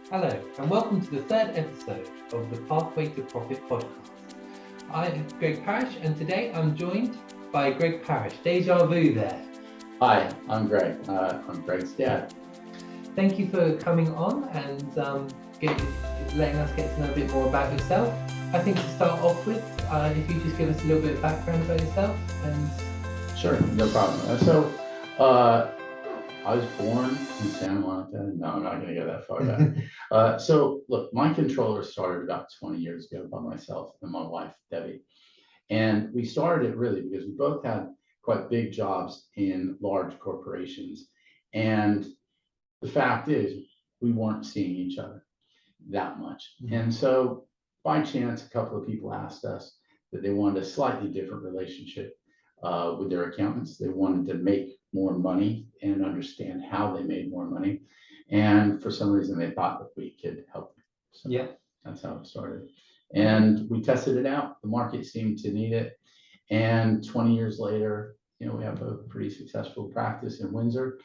Hello, and welcome to the third episode of the Pathway to Profit podcast. I'm Greg Parrish, and today I'm joined by Greg Parrish. Deja vu there. Hi, I'm Greg. I'm Greg's dad. Thank you for coming on and letting us get to know a bit more about yourself. I think to start off with, if you just give us a little bit of background about yourself and. Sure, no problem. I was born in Santa Monica. No, I'm not going to go that far back. Look, my controller started about 20 years ago by myself and my wife, Debbie. And we started it really because we both had quite big jobs in large corporations. And the fact is, we weren't seeing each other that much. And so by chance, a couple of people asked us that they wanted a slightly different relationship with their accountants. They wanted to make more money and understand how they made more money. And for some reason, they thought that we could help them. So Yeah. That's how it started. And we tested it out. The market seemed to need it. And 20 years later, we have a pretty successful practice in Windsor,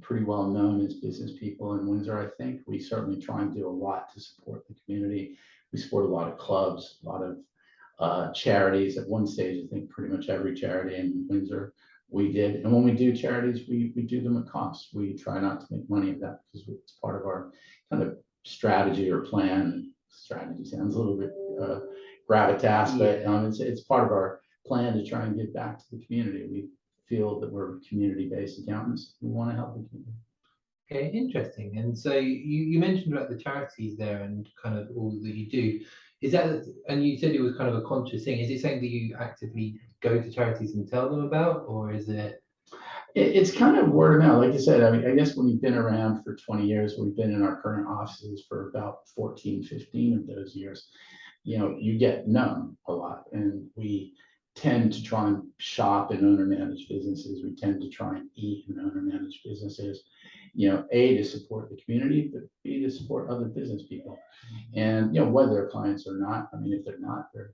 pretty well known as business people in Windsor, I think. We certainly try and do a lot to support the community. We support a lot of clubs, a lot of charities. At one stage, I think pretty much every charity in Windsor we did. And when we do charities, we do them at cost. We try not to make money of that because it's part of our kind of strategy or plan. Strategy sounds a little bit gravitas, but it's part of our plan to try and give back to the community. We feel that we're community-based accountants. We want to help the community. Okay, interesting. And so you mentioned about the charities there and kind of all that you do. Is that, and you said it was kind of a conscious thing. Is it something that you actively go to charities and tell them about, or is it? It's kind of word of mouth. Like I said, I mean, I guess when you've been around for 20 years, we've been in our current offices for about 14, 15 of those years. You get known a lot, and we tend to try and shop in owner managed businesses. We tend to try and eat in owner managed businesses, A, to support the community, but B, to support other business people. And, whether they're clients or not, I mean, if they're not, they're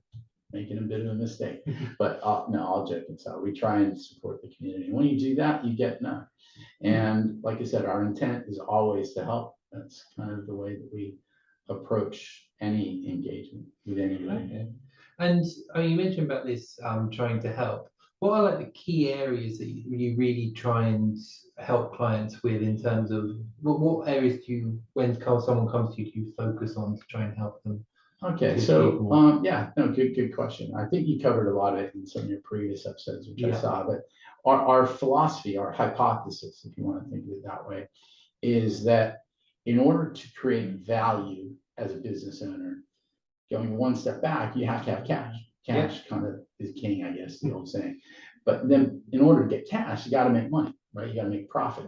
making a bit of a mistake. But no, all joking aside, we try and support the community. And when you do that, you get known. And like I said, our intent is always to help. That's kind of the way that we approach any engagement with anybody. Okay. And you mentioned about this trying to help. What are like the key areas that you really try and help clients with in terms of what areas do you, when someone comes to you, do you focus on to try and help them? Okay, so good question. I think you covered a lot of it in some of your previous episodes, which I saw. But our philosophy, our hypothesis, if you want to think of it that way, is that in order to create value as a business owner, going one step back, you have to have cash. Cash kind of is king, I guess, the old saying. But then in order to get cash, you got to make money, right? You got to make profit.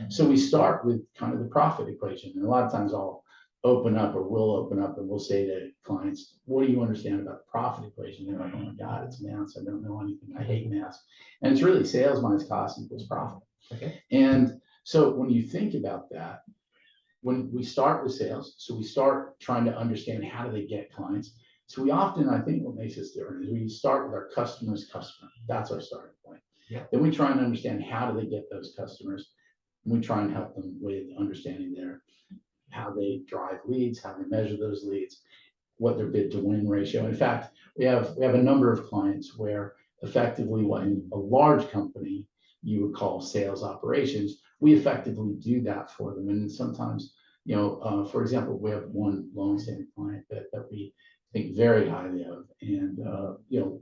So we start with kind of the profit equation. And a lot of times we'll open up and we'll say to clients, what do you understand about the profit equation? They're like, oh my God, it's math. I don't know anything. I hate math. And it's really sales minus cost equals profit. Okay. And so when you think about that, when we start with sales, so we start trying to understand how do they get clients. So we often, I think what makes us different is we start with our customer's customer. That's our starting point. Yeah. Then we try and understand how do they get those customers. And we try and help them with understanding how they drive leads, how they measure those leads, what their bid to win ratio. In fact, we have a number of clients where effectively what in a large company you would call sales operations, we effectively do that for them. And sometimes, for example, we have one long-standing client that we think very highly of, and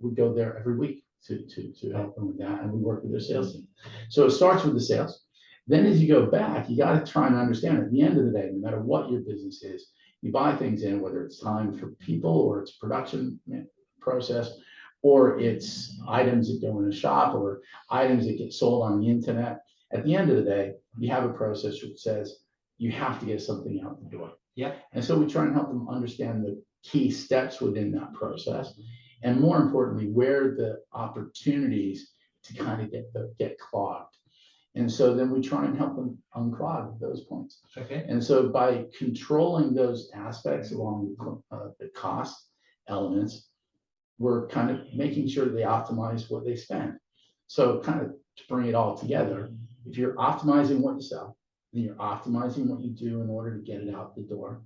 we go there every week to help them with that, and we work with their sales team. So it starts with the sales. Then as you go back, you got to try and understand at the end of the day, no matter what your business is, you buy things in, whether it's time for people or it's production process, or it's items that go in a shop or items that get sold on the internet. At the end of the day, you have a process which says you have to get something out the door. Yeah. And so we try and help them understand the key steps within that process. And more importantly, where the opportunities to kind of get clogged. And so then we try and help them unclog those points. Okay. And so by controlling those aspects along the cost elements, we're kind of making sure they optimize what they spend. So kind of to bring it all together, if you're optimizing what you sell, then you're optimizing what you do in order to get it out the door.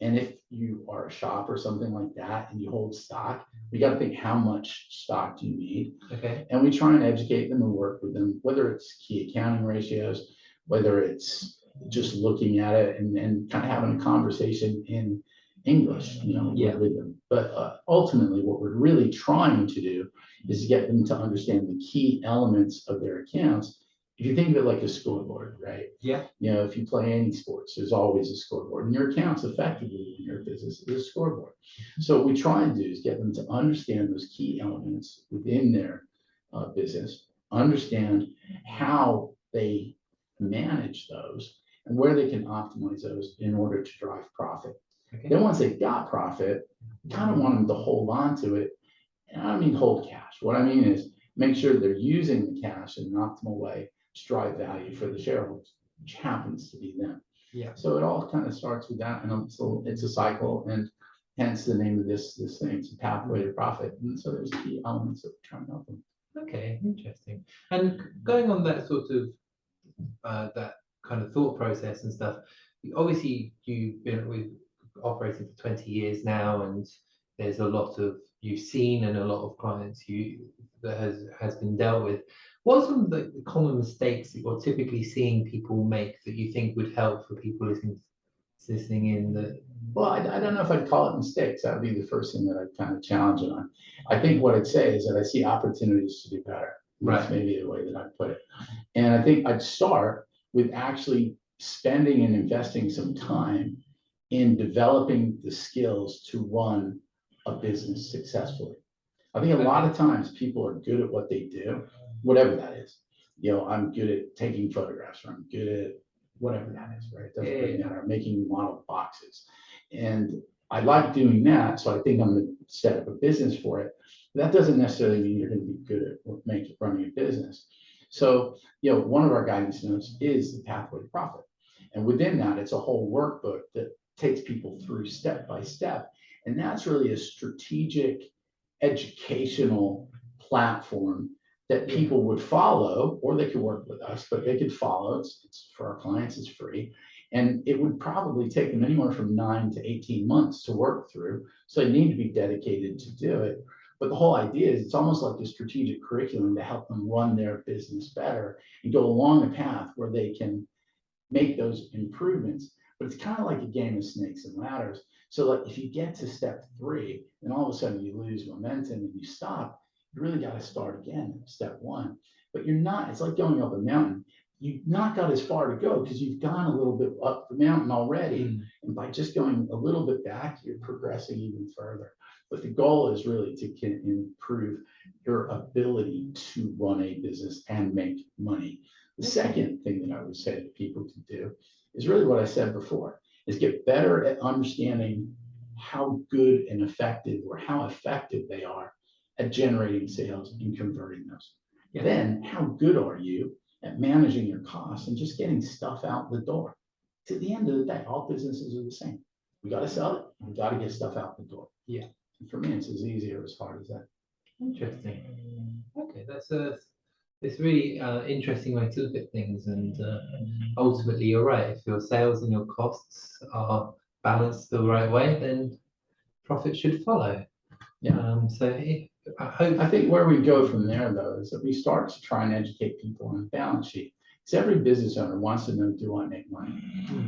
And if you are a shop or something like that and you hold stock, we got to think, how much stock do you need? Okay. And we try and educate them and work with them, whether it's key accounting ratios, whether it's just looking at it and kind of having a conversation in English, Yeah. with them. But ultimately, what we're really trying to do is to get them to understand the key elements of their accounts. If you think of it like a scoreboard, right? Yeah. If you play any sports, there's always a scoreboard, and your accounts effectively in your business is a scoreboard. So what we try and do is get them to understand those key elements within their business, understand how they manage those and where they can optimize those in order to drive profit. Okay. Then once they've got profit, you kind of want them to hold on to it. And I don't mean hold cash. What I mean is make sure they're using the cash in an optimal way to drive value for the shareholders, which happens to be them. Yeah. So it all kind of starts with that, and so it's a cycle, and hence the name of this thing. It's a pathway to profit. And so there's key elements that we're trying to help them. Okay, interesting. And going on that sort of that kind of thought process and stuff, obviously you've been operating for 20 years now, and there's a lot of you've seen and a lot of clients that has been dealt with. What are some of the common mistakes that you're typically seeing people make that you think would help for people listening in? That Well, I don't know if I'd call it mistakes. That would be the first thing that I'd kind of challenge it on. I think what I'd say is that I see opportunities to do better. That's maybe the way that I'd put it. And I think I'd start with actually spending and investing some time in developing the skills to run a business successfully. I think a lot of times people are good at what they do, whatever that is. I'm good at taking photographs, or I'm good at whatever that is, right? It doesn't really matter. Making model boxes. And I like doing that, so I think I'm going to set up a business for it. That doesn't necessarily mean you're going to be good at running a business. So, one of our guidance notes is the pathway to profit. And within that, it's a whole workbook that takes people through step by step. And that's really a strategic educational platform that people would follow, or they could work with us, but they could follow. It's for our clients, it's free. And it would probably take them anywhere from 9 to 18 months to work through. So they need to be dedicated to do it. But the whole idea is it's almost like a strategic curriculum to help them run their business better and go along a path where they can make those improvements. But it's kind of like a game of snakes and ladders. So like if you get to step 3, and all of a sudden you lose momentum and you stop, you really got to start again at step 1. But you're not, it's like going up a mountain. You've not got as far to go because you've gone a little bit up the mountain already. And by just going a little bit back, you're progressing even further. But the goal is really to improve your ability to run a business and make money. The second thing that I would say that people can do is really what I said before, is get better at understanding how good and effective, or how effective they are at generating sales and converting those. Yeah. Then how good are you at managing your costs and just getting stuff out the door? To the end of the day, all businesses are the same. We got to sell it. We got to get stuff out the door. Yeah. And for me, it's as easy or as hard as that. Interesting. Okay, it's really interesting way to look at things, and ultimately you're right. If your sales and your costs are balanced the right way, then profit should follow. Yeah. I think where we go from there, though, is that we start to try and educate people on the balance sheet. Because every business owner wants to know, do I make money?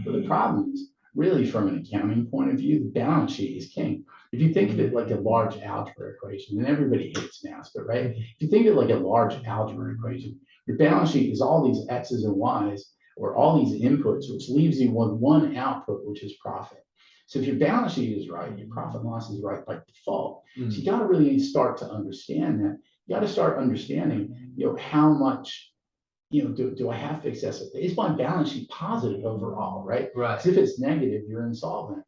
But the problem is, really from an accounting point of view, the balance sheet is king. If you think of it like a large algebra equation, and everybody hates math, but right? If you think of it like a large algebra equation, your balance sheet is all these X's and Y's, or all these inputs, which leaves you with one output, which is profit. So if your balance sheet is right, your profit and loss is right by default. So you got to really start to understand that. You got to start understanding, how much, do I have fixed assets? Is my balance sheet positive overall, right? Right. Because if it's negative, you're insolvent.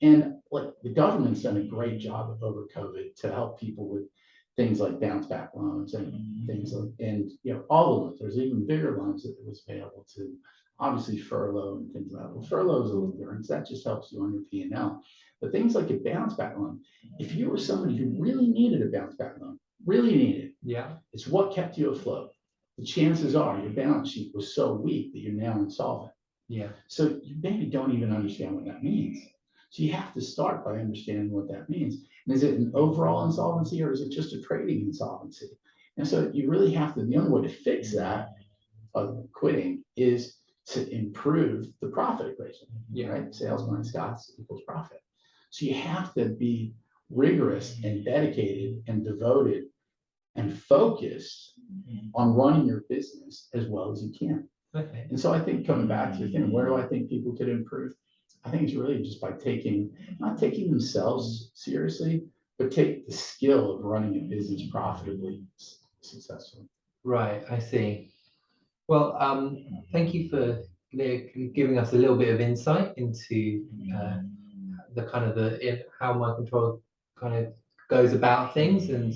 And like the government's done a great job over COVID to help people with things like bounce back loans and things like, and all the loans. There's even bigger loans that was available to. Obviously furlough and things like that. Well, furlough is a little different. That just helps you on your P&L. But things like a bounce back loan, if you were somebody who really needed a bounce back loan, really needed it, it's what kept you afloat. The chances are your balance sheet was so weak that you're now insolvent. Yeah. So you maybe don't even understand what that means. So you have to start by understanding what that means. And is it an overall insolvency or is it just a trading insolvency? And so you really have to, the only way to fix that, quitting, is to improve the profit equation, right? Sales minus costs equals profit. So you have to be rigorous and dedicated and devoted and focused on running your business as well as you can. Okay. And so I think coming back to your thing, where do I think people could improve? I think it's really just by not taking themselves seriously, but take the skill of running a business profitably, successfully. Right, I see. Well, thank you for giving us a little bit of insight into the kind of how My Control kind of goes about things, and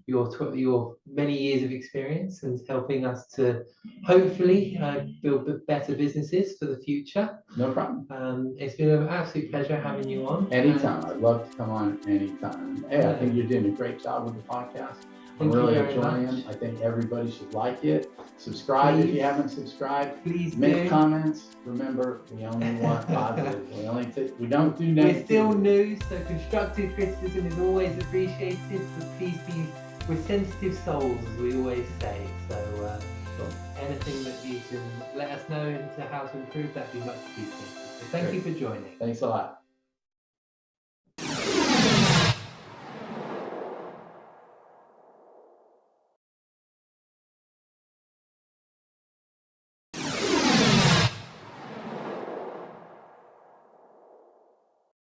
your many years of experience, and helping us to hopefully build better businesses for the future. No problem. It's been an absolute pleasure having you on. Anytime. I'd love to come on anytime. Hey, I think you're doing a great job with the podcast. I'm really enjoying it. I think everybody should like it. Subscribe if you haven't subscribed. Please make comments. Remember, we only want positive. We don't do negative. We're still new, so constructive criticism is always appreciated. But please be, we're sensitive souls, as we always say. So anything that you can let us know into how to improve, that'd be much appreciated. So thank you for joining. Thanks a lot.